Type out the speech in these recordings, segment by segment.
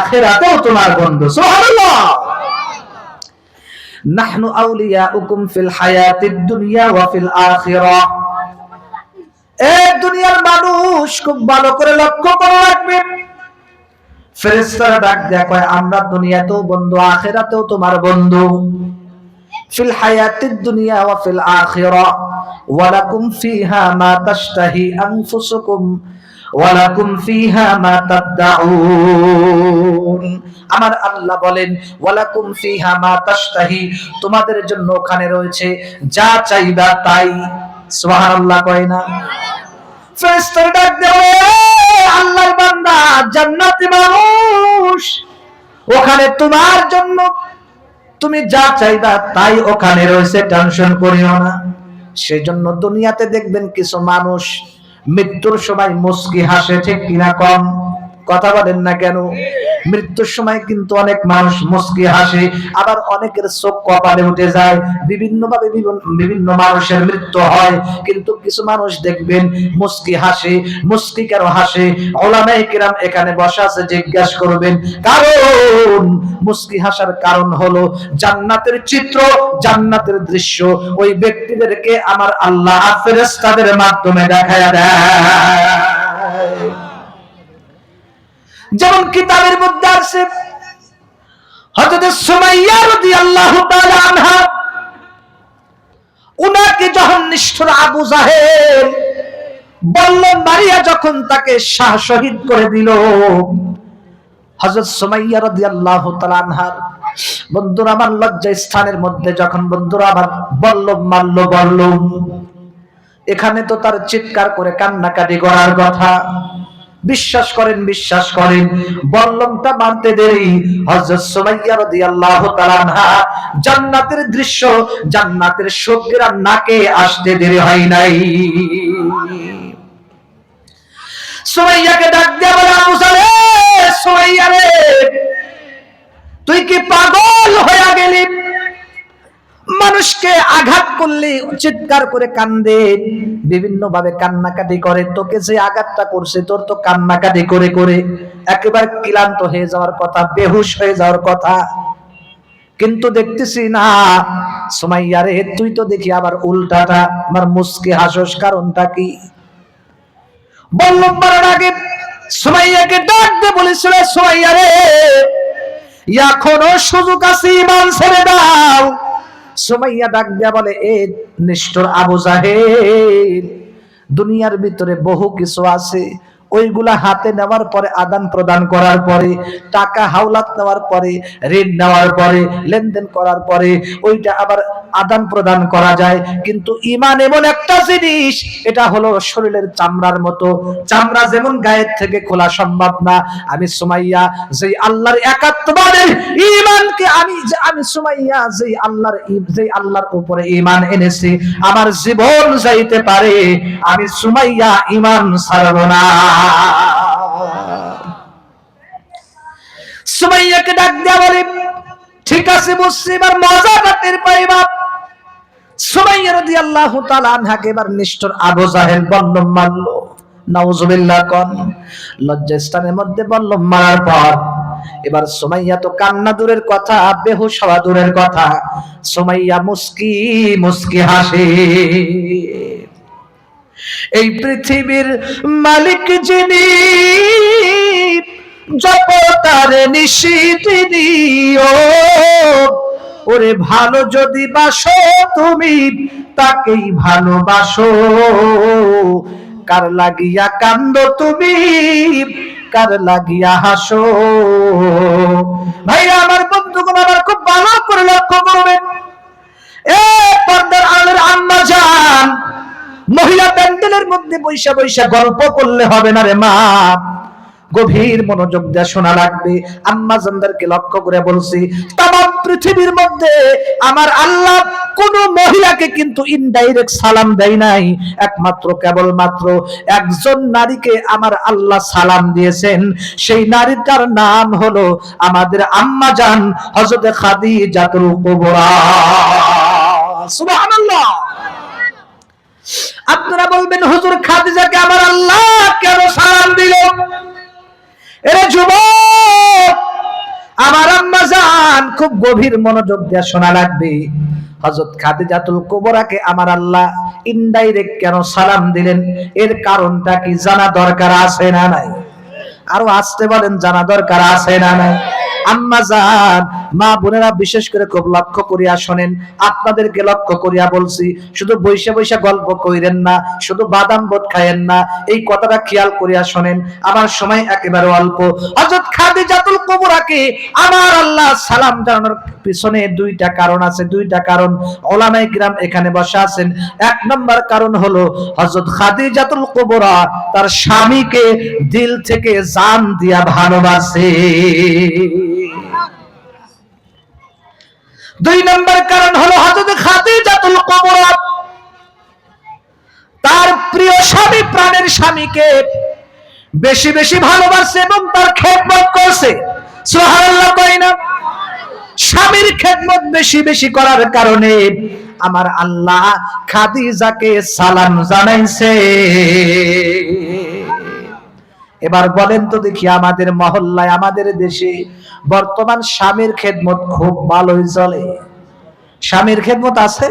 আখিরাতেও তোমার বন্ধু। সুবহানাল্লাহ। নাহনু আউলিয়াউকুম ফিল হায়াতিদ দুনিয়া ওয়া ফিল আখিরাহ। এই দুনিয়ার মানুষ খুব ভালো করে লক্ষ্য করে রাখবে। ফেরেশতারা ডাক দেয়া কয় আমরা দুনিয়াতেও বন্ধু, আখিরাতেও তোমার বন্ধু। ফিল হায়াতিদ দুনিয়া ওয়া ফিল আখিরাহ ওয়া লাকুম ফিহা মা তাশতাহি আনফুসুকুম ওয়া লাকুম ফিহা মা তাদউন। আমার আল্লাহ বলেন ওয়া লাকুম ফিহা মা তাশতাহি, তোমাদের জন্য ওখানে রয়েছে যা চাইবা তাই। সুবহানাল্লাহ কয় না? ফেরেশতারা ডাক দেয় আল্লাহর বান্দা জান্নাতি মানুষ, ওখানে তোমার জন্য তুমি যা চাইবা তাই ওখানে রয়েছে, টেনশন করিও না। সেজন্য দুনিয়াতে দেখবেন কিছু মানুষ মৃত্যুর সময় মুস্কি হাসে, ঠিক কিনা কম? কথা বলেন না কেন? মৃত্যুর সময় কিন্তু অনেক মানুষ মুস্কি হাসে, আবার অনেকের চোখ কপালে উঠে যায়। বিভিন্নভাবে বিভিন্ন মানুষের মৃত্যু হয়, কিন্তু কিছু মানুষ দেখবেন মুস্কি হাসে। মুস্কি কেন হাসে? উলামায়ে কিরাম এখানে বসা আছে, জিজ্ঞাসা করবেন। কারণ মুস্কি হাসার কারণ হলো জান্নাতের চিত্র, জান্নাতের দৃশ্য ওই ব্যক্তিদেরকে আমার আল্লাহ ফেরেশতাদের মাধ্যমে দেখায়া দেয়। যেমন কিতাবের মধ্যে আছে হযরত সুমাইয়া রাদিয়াল্লাহু তাআলা আনহা, উনাকে যখন নিষ্ঠুর আবু জাহেল বলল মারিয়া যখন তাকে শহীদ করে দিল, হযরত সুমাইয়া রাদিয়াল্লাহু তাআলা আনহার বন্ধুরা আমার লজ্জা স্থানের মধ্যে যখন বন্ধুরা আবার বলল, এখানে তো তার চিৎকার করে কান্নাকাটি করার কথা। বিশ্বাস করেন বল্লমটা মানতে দেরি হযরত সুমাইয়া রাদিয়াল্লাহু তাআলা আনহা জান্নাতের দৃশ্য, জান্নাতের সুগন্ধ নাকে আসতে দেরি হয় নাই। সুমাইয়াকে ডাক দিয়ে বলে আবু জাহেল, সুমাইয়া রে তুই কি পাগল হয়ে গেলি? মানুষকে আঘাত করলে চিৎকার করে কান্দে, বিভিন্ন ভাবে কান্নাকাটি করে, তোকে যে আঘাতটা করছে তোর তো কান্নাকাটি করে করে একেবারে ক্লান্ত হয়ে যাওয়ার কথা, বেহুশ হয়ে যাওয়ার কথা, কিন্তু দেখতেছি না। সুমাইয়া রে তুই তো দেখি আবার উল্টাটা, আমার মুস্কি হাসস, কারণটা কি? বললাম মারার আগে সুমাইয়াকে ডাক দিয়ে বলেছিল, সুমাইয়া রে এখনো সুযোগ আছে, ঈমান ছেড়ে দাও। সুমাইয়া ডাক দিয়া বলে এ নিষ্ঠুর আবু জাহেল, দুনিয়ার ভিতরে বহু কিছু আছে, ওইগুলা হাতে নেওয়ার পরে, আদান প্রদান করার পরে, টাকা হাওলাত নেওয়ার পরে, ঋণ নেওয়ার পরে, লেনদেন করার পরে ওইটা আবার আদান প্রদান করা যায়, কিন্তু ঈমান এমন একটা জিনিস, এটা হলো শরীরের চামড়ার মতো, চামড়া যেমন গায়ের থেকে খোলা সম্ভব না। আমি সুমাইয়া যেই আল্লাহর একাত্মবাদের ঈমানকে আমি সুমাইয়া যেই আল্লাহর উপরে ঈমান এনেছি, আমার জীবন যাইতে পারে, আমি সুমাইয়া ঈমান ছাড়ব না। সুমাইয়াকে ডাক দিয়া বলে ঠিক আছে বুঝছি, এবার মজাটা টের পাইবা। সুমাইয়া রাদিয়াল্লাহু তাআলা আনহাকে এবার নিষ্ঠুর আবু জাহেল বল্লম মারল। নাউজুবিল্লাহ কোন লজ্জাস্থানের মধ্যে বল্লম মারার পর এবার সুমাইয়া তো কান্না দূরের কথা, বেহুশ হওয়া দূরের কথা, সুমাইয়া মুস্কি মুস্কি হাসে। এই পৃথিবীর মালিক যিনি, জপ তার নিশিদিনী, ওরে ভালো যদি বাসো তুমি তাকেই ভালোবাসো, কার লাগিয়া কান্দো তুমি, কার লাগিয়া হাসো। ভাইরা আমার, বন্ধুগণ আমার, খুব ভালো করে লক্ষ্য করবেন। এ পর্দার আলের আম্মা জান, মহিলা প্যান্ডেলের মধ্যে বৈশা বৈশা গল্প করলে হবে না রে মা, গভীর মনোযোগ দিয়ে শোনা লাগবে। আম্মা জানদেরকে লক্ষ্য করে বলছি, তামাম পৃথিবীর মধ্যে আমার আল্লাহ কোন মহিলাকে কিন্তু ইনডাইরেক্ট সালাম দেয় নাই, একমাত্র কেবলমাত্র একজন নারীকে আমার আল্লাহ সালাম দিয়েছেন। সেই নারীটার নাম হলো আমাদের আম্মা জান হযরত খাদিজাতুল কুবরা। সুবহানাল্লাহ। আপনারা বলবেন হুজুর খাদিজাকে আমার আল্লাহ কেন সালাম দিল? এরে যুবক, খুব গভীর মনোযোগ দিয়ে শোনা লাগবে। হযরত খাদিজাতুল কুবরাকে আমার আল্লাহ ইনডাইরেক্ট কেন সালাম দিলেন, এর কারণটা কি জানা দরকার আছে না নাই? আরো আসতে বলেন, জানা দরকার আছে না নাই? আম্মা জান, মা বোনেরা বিশেষ করে খুব লক্ষ্য করিয়া শোনেন, আপনাদেরকে লক্ষ্য করিয়া বলছি, শুধু বৈশা বৈশা গল্প কইরেন না, শুধু বাদাম বোট খায়েন না, এই কথাটা খেয়াল করিয়া শোনেন। আমার সময় একেবারে অল্প। হযরত খাদিজাতুল কুবরাকে আমার আল্লাহ সালাম জানানোর পিছনে দুইটা কারণ আছে, দুইটা কারণ। উলামায়ে কিরাম এখানে বসে আছেন। এক নম্বর কারণ হলো হযরত খাদিজাতুল কুবরা তার স্বামীকে দিল থেকে জান দিয়া ভালোবাসে। দুই নম্বর কারণ হলো হযরত খাদিজাতুল কুবরা তার প্রিয় স্বামী, প্রাণের স্বামীকে বেশি বেশি ভালোবাসে এবং তার খেদমত করছে। সুবহানাল্লাহ কই না? স্বামীর খেদমত বেশি বেশি করার কারণে আমার আল্লাহ খাদিজাকে সালাম জানাইছে। এবার বলেন তো দেখি, আমাদের মহল্লায়, আমাদের দেশে বর্তমান স্বামীর খেদমত খুব ভালোই চলে? স্বামীর খেদমত আছে?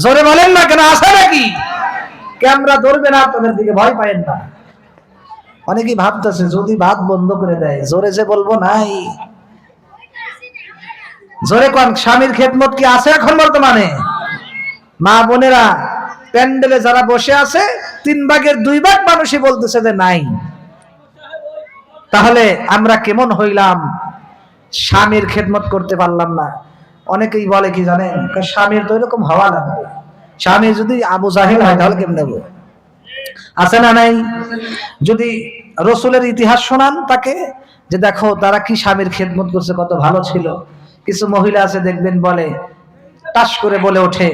জোরে বলেন না কেন, আছে নাকি? ক্যামেরা ধরবে না আপনাদের দিকে, ভয় পায়েন না। অনেকেই ভাবতেছে যদি ভাত বন্ধ করে দেয়, জোরে যে বলবো নাই। জোরে কোন, স্বামীর খেদমত কি আছে এখন বর্তমানে? মা বোনেরা প্যান্ডেলে যারা বসে আছে 3 ভাগের 2 ভাগ মানুষই বলতেছে যে নাই। তাহলে আমরা কেমন হইলাম? স্বামীর খেদমত করতে পারলাম না। অনেকেই বলে কি জানেন, স্বামীর তো এরকম হওয়া লাগবে। স্বামী যদি আবু জাহেল হয় তাহলে কেমন হবে? আছে না নাই? যদি রসুলের ইতিহাস শোনান তাকে, যে দেখো তারা কি স্বামীর খেদমত করছে, কত ভালো ছিল। কিছু মহিলা আছে দেখবেন বলে, টাস করে বলে ওঠে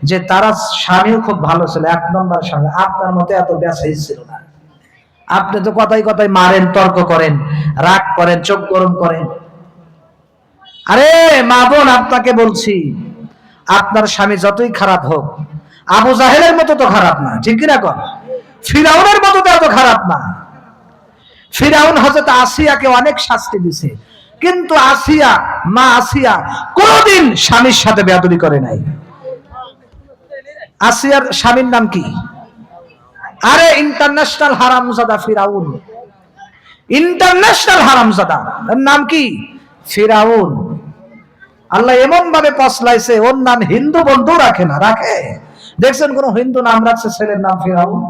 যে তারা স্বামীও খুব ভালো ছিল, 1 নম্বর স্বামী, আপনার মতো এত ব্যাসাই ছিল না। আপনি তো কথায় কথায় মারেন, তর্ক করেন, রাগ করেন, চোখ গরম করেন। আরে মা বোন, আপনাকে বলছি, আপনার স্বামী যতই খারাপ হোক, আবু জাহেলের মতো তো খারাপ না, ঠিক কিনা কর? ফিরাউনের মতো তো এত খারাপ না। ফিরাউন হযরত আসিয়াকে অনেক শাস্তি দিছে, কিন্তু আসিয়া, মা আসিয়া কোনদিন স্বামীর সাথে বেয়াদবি করে নাই। আসিয়ার স্বামীর নাম কি? আরে ইন্টারন্যাশনাল হারামজাদা ফিরাউন। ইন্টারন্যাশনাল হারামজাদা, এর নাম কি? ফিরাউন। আল্লাহ এমন ভাবে পছলাইছে, ওর নাম হিন্দু বন্ধু রাখে না। রাখে? দেখছেন কোন হিন্দু নাম রাখছে ছেলের নাম ফিরাউন?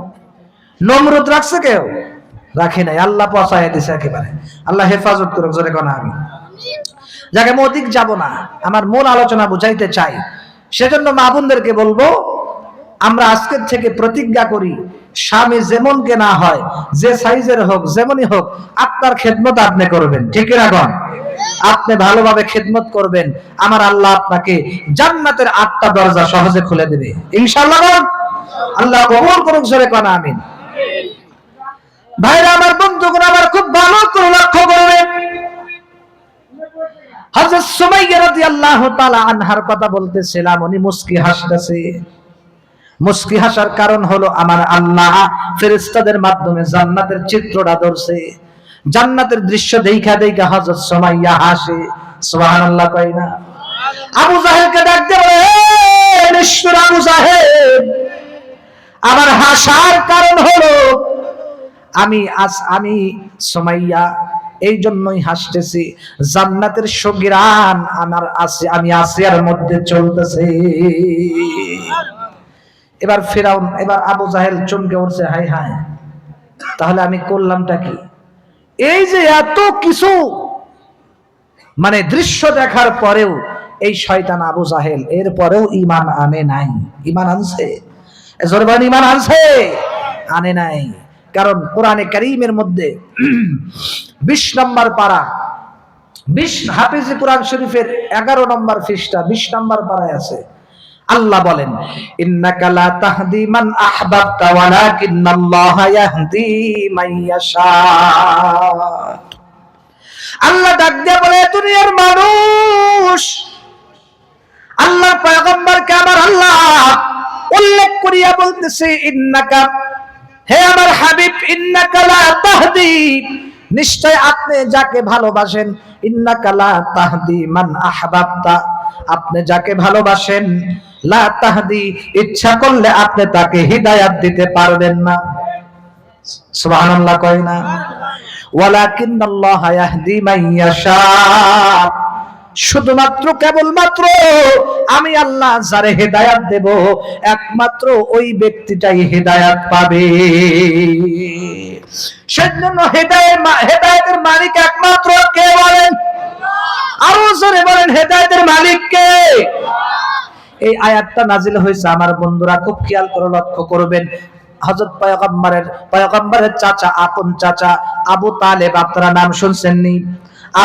নমরুদ রাখছে কেউ? রাখে নাই। আল্লাহ পছায় দিছে একেবারে। আল্লাহ হেফাজত করুক, জোরে কোন আমিন। যাকে অধিক যাব না, আমার মূল আলোচনা বুঝাইতে চাই। সেজন্য মা বোনদেরকে বলবো, আমরা আজকের থেকে প্রতিজ্ঞা করি, স্বামী যেমন কে না হয়, যে সাইজের হোক, যেমনই হোক, আপনার খেদমত আপনি করবেন, ঠিক রাখুন। আপনি ভালোভাবে খেদমত করবেন, আমার আল্লাহ আপনাকে জান্নাতের 8টা দরজা সহজে খুলে দেবে ইনশাআল্লাহ। আল্লাহ কবুল করুক, জোরে কোন আমিন। ভাইরা আমার, বন্ধুগণ আমার, খুব ভালো করে লক্ষ্য করবেন। হযরত সুমাইয়া রাদিয়াল্লাহু তাআলা আনহার কথা বলতেছিলাম, উনি মুস্কি হাসতেছে। মুস্কি হাসার কারণ হলো আমার আল্লাহ ফেরেশতাদের মাধ্যমে জান্নাতের চিত্রটা ধরছে। জান্নাতের দৃশ্য দেখা দেখা হযরত সুমাইয়া হাসে। সুবহানাল্লাহ কই না? আবু জাহেলকে ডাক দিয়ে বলে, হে নিষ্ঠুর আবু জাহেল, আমার হাসার কারণ হলো আমি সুমাইয়া এই জন্যই হাসতেছি, জান্নাতের সুঘ্রাণ আমার আছে, আমি আসিয়ার মধ্যে চলতেছে। এবার ফিরাউন, এবার আবু জাহেল চমকে উঠছে, হায় হায়, তাহলে আমি করলামটা কি? এই যে এত কিছু মানে দৃশ্য দেখার পরেও এই শয়তান আবু জাহেল এর পরেও ঈমান আনে নাই। ঈমান আনছে? জোরে বলেন, ঈমান আনছে? আনে নাই। কারণ কোরআনে কারীমের মধ্যে 20 নম্বর পারা, 20 হাফেজে কোরআন শরীফের 11 নম্বর পৃষ্ঠা, 20 নম্বর পারায় আছে, আল্লাহ বলেন, ইন্নাকা লা তাহদি মান আহবাবতা ওয়ালাকিন্নাল্লাহা ইয়াহদি মান ইয়াশা। আল্লাহ ডাক দিয়ে বলে, দুনিয়ার মানুষ, আল্লাহর পয়গম্বরকে আমার আল্লাহ উল্লেখ করিয়া বলতেছে, ইন্নাকা, হে আমার হাবিব, ইন্নাকা লা তাহদি, নিশ্চয় আপনি যাকে ভালোবাসেন, ইন্নাকা লা তাহদি মান আহবাবতা, আপনি যাকে ভালোবাসেন, লা তাহদি, ইচ্ছা করলে আপনি তাকে হিদায়াত দিতে পারবেন না। সুবহানাল্লাহ কয় না? ওয়ালাকিন্নাল্লাহ ইয়াহদি মান ইয়াশা, শুধুমাত্র কেবলমাত্র আমি আল্লাহ যারে হেদায়াত দেব, একমাত্র ওই ব্যক্তিটাই হেদায়াত পাবে। সেজন্য হেদায়েতের মালিক একমাত্র কে বলেন? আরো জোরে বলেন, হেদায়েতের মালিক কে? এই আয়াতটা নাজিল হয়েছে আমার বন্ধুরা, খুব খেয়াল করে লক্ষ্য করবেন। হযরত পয়গম্বরের চাচা, আপন চাচা আবু তালেব, আপনারা নাম শুনছেন নি?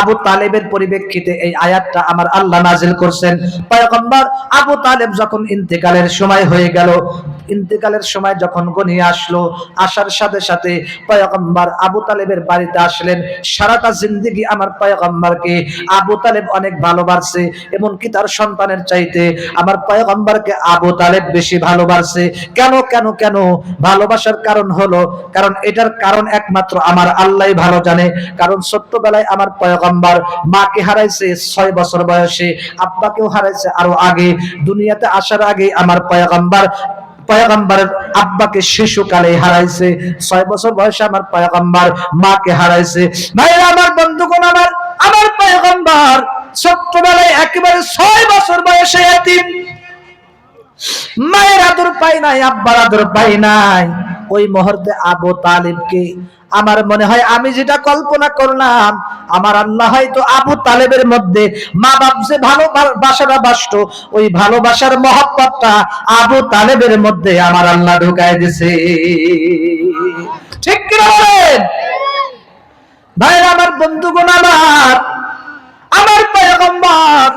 আবু তালেবের পরিপ্রেক্ষিতে এই আয়াতটা আমার আল্লাহ নাজিল করছেন। পয়গম্বর আবু তালেব যখন ইন্তেকালের সময় হয়ে গেল, ইন্তেকালের সময় যখন ঘনিয়ে আসলো, আসার সাথে সাথে পয়গম্বর আবু তালেবের বাড়িতে আসলেন। সারাটা জিন্দেগি আমার পয়গম্বরকে আবু তালেব অনেক ভালোবাসে, এমনকি তার সন্তানের চাইতে আমার পয়গম্বরকে আবু তালেব বেশি ভালোবাসে। কেন কেন কেন ভালোবাসার কারণ হলো, কারণ এটার কারণ একমাত্র আমার আল্লাহই ভালো জানে। কারণ ছোট্টবেলায় আমার পয়গম্বর মাকে হারাইছে 6 বছর বয়সে, আব্বাকেও হারাইছে আরো আগে। দুনিয়াতে আসার আগে আমার পয়গম্বরের আব্বাকে শিশুকালে হারাইছে। 6 বছর বয়সে আমার পয়গম্বর মাকে হারাইছে। ভাইরা আমার, বন্ধুগণ আমার পয়গম্বর ছোট্টবেলায় একেবারে 6 বছর বয়সে এতিম, মায়ের আদর পাই নাই, আব্বার আদর পাই নাই। ওই মুহূর্তে আবু তালেবকে, আমার মনে হয় আমি যেটা কল্পনা করলাম, আমার আল্লাহ হয়তো আবু তালেবের মধ্যে মা বাপ যে ভালোবাসাটা বাসত, ওই ভালোবাসার মহব্বতটা আবু তালেবের মধ্যে আমার আল্লাহ ঢুকায় দিয়েছে। ঠিক কি বলেন ভাইরা আমার, বন্ধুগণ আমার পয়গম্বর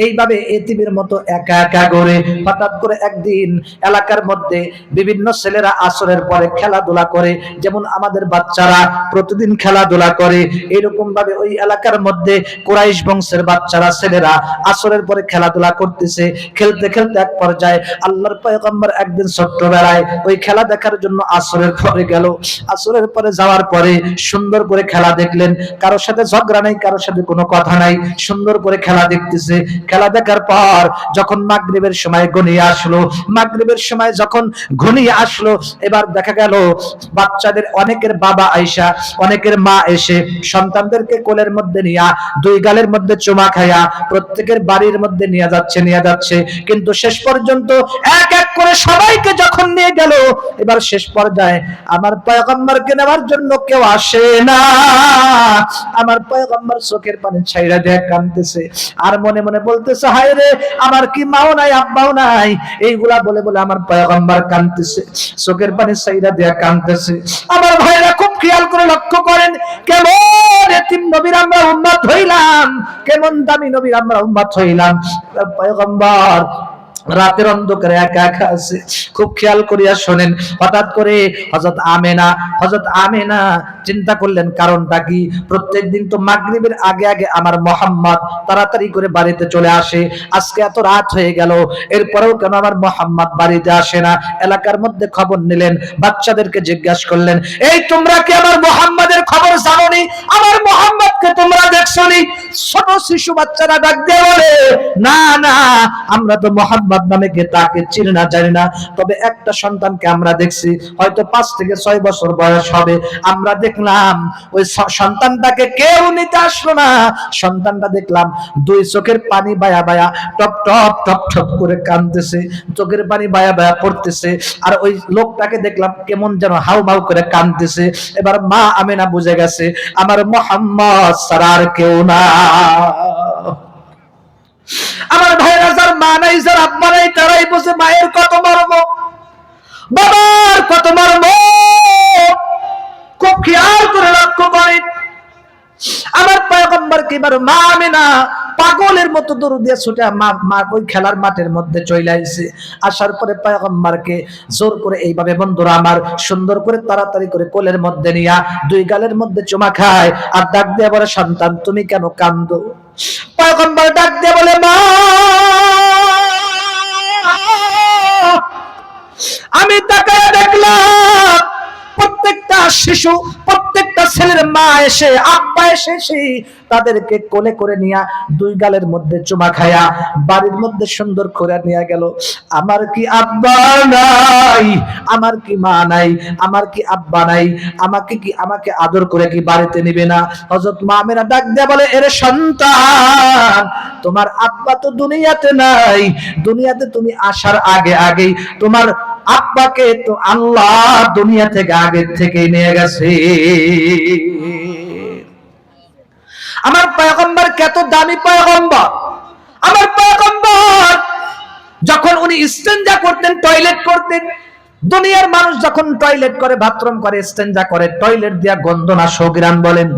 এইভাবে এতিমের মতো একা একা করে, হঠাৎ করে একদিন এলাকার মধ্যে বিভিন্ন ছেলেরা আসরের পরে খেলাধুলা করে, যেমন আমাদের বাচ্চারা প্রতিদিন খেলাধুলা করে, এরকম ভাবে ওই এলাকার মধ্যে কুরাইশ বংশের বাচ্চারা ছেলেরা আসরের পরে খেলাধুলা করতেছে। খেলতে খেলতে এক পর্যায়ে আল্লাহর পয়গম্বর একদিন ছোট্টবেলায় ওই খেলা দেখার জন্য আসরের পরে গেল। আসরের পরে যাওয়ার পরে সুন্দর করে খেলা দেখলেন, কারোর সাথে ঝগড়া নাই, কারোর সাথে কোনো কথা নাই, সুন্দর করে খেলা দেখতেছে। খেলা দেখার পর যখন মাগরিবের সময় ঘনিয়ে আসলো, মাগরিবের সময় যখন ঘনিয়ে আসলো, এবার দেখা গেল বাচ্চাদের অনেকের বাবা আয়েশা, অনেকের মা এসে সন্তানদেরকে কোলের মধ্যে নিয়ে 2 গালের মধ্যে চুমা খায়া প্রত্যেকের বাড়ির মধ্যে নিয়ে যাচ্ছে। কিন্তু শেষ পর্যন্ত এক এক করে সবাইকে যখন নিয়ে গেল, এবার শেষ পর্যায়ে আমার পয়গম্বরকে নেওয়ার জন্য কেউ আসে না। আমার পয়গম্বর চোখের পানি ছাইড়া দিয়ে কাঁদতেছে, আর মনে মনে বলতেছে, হায় রে, আমার কি মাও নাই, আব্বাও নাই। এইগুলা বলে বলে আমার পয়গম্বর কাঁদতেছে, চোখের পানি ছাইড়া দিয়ে কাঁদতেছে। আমার ভাইরা খুব খেয়াল করে লক্ষ্য করেন, কেমন এতিম নবীর আমরা উম্মত হইলাম, কেমন দামি নবীর আমরা উম্মত হইলাম। পয়গম্বর রাতের অন্ধকারে একা একা আছে। খুব খেয়াল করিয়া শোনেন, হঠাৎ করে হযরত আমেনা চিন্তা করলেন কারণটা কি। প্রত্যেকদিন তো মাগরিবের আগে আগে আমার মুহাম্মদ তাড়াতাড়ি করে বাড়িতে চলে আসে, আজকে এত রাত হয়ে গেল, এরপরেও কেন আমার মুহাম্মদ বাড়িতে আসে না। এলাকার মধ্যে খবর নিলেন, বাচ্চাদেরকে জিজ্ঞাসা করলেন, এই তোমরা কি আমার মুহাম্মাদের খবর জানোনি? আমার মুহাম্মদকে তোমরা দেখছনি? ছোট শিশু বাচ্চারা ডাক দিয়ে বলে, না না, আমরা তো মুহাম্মদ নামে কে তাকে চিনি না, জানি না। তবে একটা সন্তানকে আমরা দেখছি, হয়তো 5 থেকে 6 বছর বয়স হবে। আমরা দেখলাম ওই সন্তানটাকে কেউ নিতে আসলো না। সন্তানটা দেখলাম 2 চোখের পানি বায়া বায়া টপ টপ টপ টপ করে কাঁদতেছে, চোখের পানি বায়া বায়া পড়তেছে। আর ওই লোকটাকে দেখলাম কেমন যেন হাউমাউ করে কাঁদতেছে। এবার মা আমেনা বুঝে গেছে আমার মুহাম্মদ ছাড়া আর কেউ না। আমার ভাইরা, যার মা নাই, যার আব্বা নাই, তারাই বুঝে মায়ের কত মর্ম, বাবার কত মর্ম। খুব খেয়াল করে লক্ষ্য করেন, আমার পয়গম্বরকে এবার মা আমেনা পাগলের মতো দৌড় দিয়ে ছুটে মা ওই খেলার মাঠের মধ্যে চলে আসছে। আসার পরে পয়গম্বরকে জোর করে এইভাবে বন্ধুরা আমার সুন্দর করে তাড়াতাড়ি করে কোলের মধ্যে নিয়া 2 গালের মধ্যে চুমা খায়, আর ডাক দিয়ে বলে, সন্তান তুমি কেন কান্দো? পয়গম্বর ডাক দিয়ে বলে, মা, আমি তাকায় দেখলাম প্রত্যেকটা একটা ছেলের মা এসে আব্বা এসে তাদেরকে কোলে করে নিয়া দুই গালের মধ্যে চুমা খায়া বাড়ির মধ্যে সুন্দর করে নিয়ে গেল। আমার কি আব্বা নাই, আমার কি মা নাই, আমার কি আব্বা নাই, আমাকে আদর করে কি বাড়িতে নিবে না? হযরত মা আমেনা ডাক দিয়ে বলে, এর সন্তান, তোমার আব্বা তো দুনিয়াতে নাই, দুনিয়াতে তুমি আসার আগে তোমার আব্বাকে তো আল্লাহ দুনিয়া থেকে আগে থেকে নিয়ে গেছে। আমার পয়গম্বর কত দামি পয়গম্বর! আমার পয়গম্বর যখন উনি ইস্তেঞ্জা করতেন, টয়লেট করতেন, দুনিয়ার মানুষ যখন টয়লেট করে, বাথরুম করে, ইস্তেঞ্জা করে, টয়লেট দিয়া গন্ধ না সগিরান বলেন,